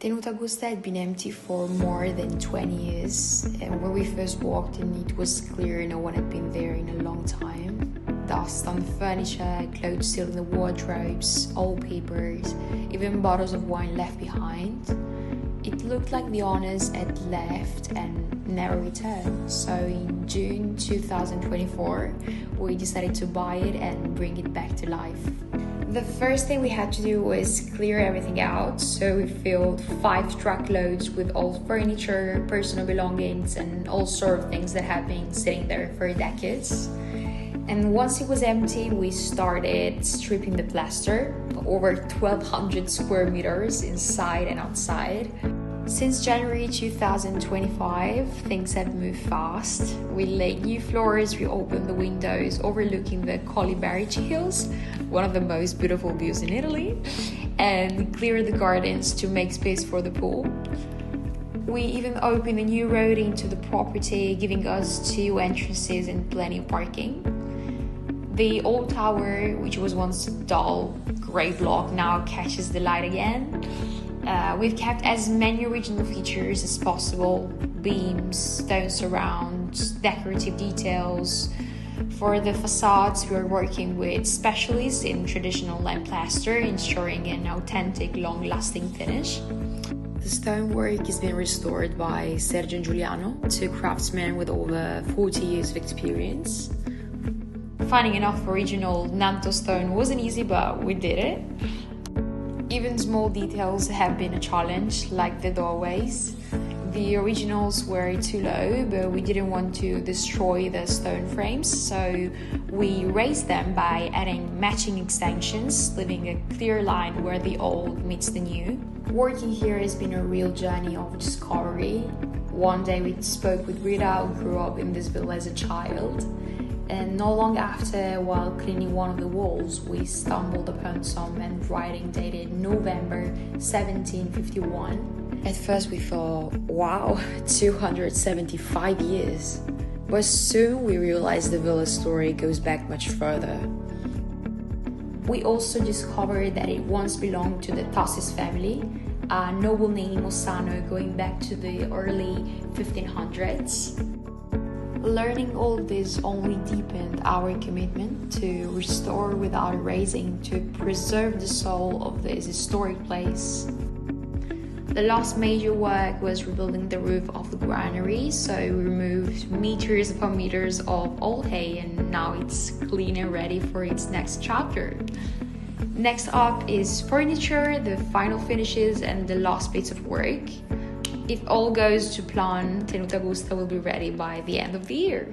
Tenuta Augusta had been empty for more than 20 years, and when we first walked in, it was clear no one had been there in a long time. Dust on the furniture, clothes still in the wardrobes, old papers, even bottles of wine left behind. It looked like the owners had left and never returned. So in June 2024, we decided to buy it and bring it back to life. The first thing we had to do was clear everything out, so we filled 5 truckloads with old furniture, personal belongings, and all sorts of things that had been sitting there for decades. And once it was empty, we started stripping the plaster, over 1,200 square meters inside and outside. Since January 2025, things have moved fast. We laid new floors, we opened the windows overlooking the Colli Barici Hills, one of the most beautiful views in Italy, and cleared the gardens to make space for the pool. We even opened a new road into the property, giving us 2 entrances and plenty of parking. The old tower, which was once a dull grey block, now catches the light again. We've kept as many original features as possible: beams, stone surrounds, decorative details. For the facades, we are working with specialists in traditional lampplaster, ensuring an authentic, long-lasting finish. The stonework has been restored by Sergio and Giuliano, 2 craftsmen with over 40 years of experience. Finding enough original Nanto stone wasn't easy, but we did it. Even small details have been a challenge, like the doorways. The originals were too low, but we didn't want to destroy the stone frames, so we raised them by adding matching extensions, leaving a clear line where the old meets the new. Working here has been a real journey of discovery. One day we spoke with Rita, who grew up in this villa as a child. And not long after, while cleaning one of the walls, we stumbled upon some handwriting dated November 1751. At first we thought, wow, 275 years. But soon we realized the villa's story goes back much further. We also discovered that it once belonged to the Tassis family, a noble name Ossano going back to the early 1500s. Learning all of this only deepened our commitment to restore without erasing, to preserve the soul of this historic place. The last major work was rebuilding the roof of the granary, so we removed meters upon meters of old hay, and now it's clean and ready for its next chapter. Next up is furniture, the final finishes, and the last bits of work. If all goes to plan, Tenuta Augusta will be ready by the end of the year.